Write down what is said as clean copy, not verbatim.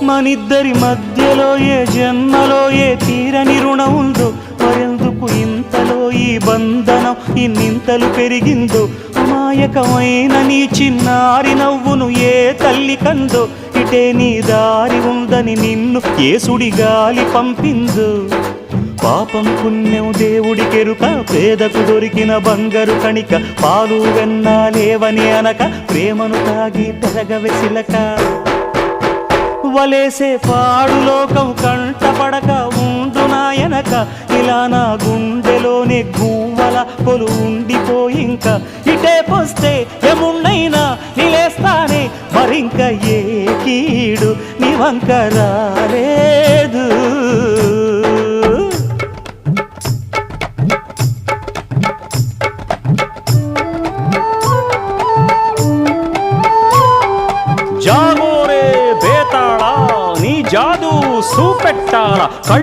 మనిద్దరి మధ్యలో ఏ జన్మలో ఏ తీరని రుణం ఉందో, మరెందుకు ఇంతలో ఈ బంధనం ఇన్నింతలు పెరిగిందో, అమాయకమైన నీ చిన్నారి నవ్వును ఏ తల్లి కందో, ఇటే నీ దారి ఉందని నిన్ను ఏ సుడి గాలి పంపిందో. పాపం పుణ్యం దేవుడికెరుక, పేదకు దొరికిన బంగారు కణిక, పాలు వెన్నాలేవని అనక ప్రేమను తాగి పెరగవెసిలక. వలేసే పాడు లోకం కంటపడక ఉండు నాయనక, ఇలా నా గుండెలోనే గువ్వల కొలు ఉండిపోయింక. ఇటే పోస్తే ఎమున్నైనా నిలేస్తానే, మరింక ఏ కీడు నీ వంక రాలేదు. జాగోరే బేతాళా, నీ జాదు చూపెట్టాల.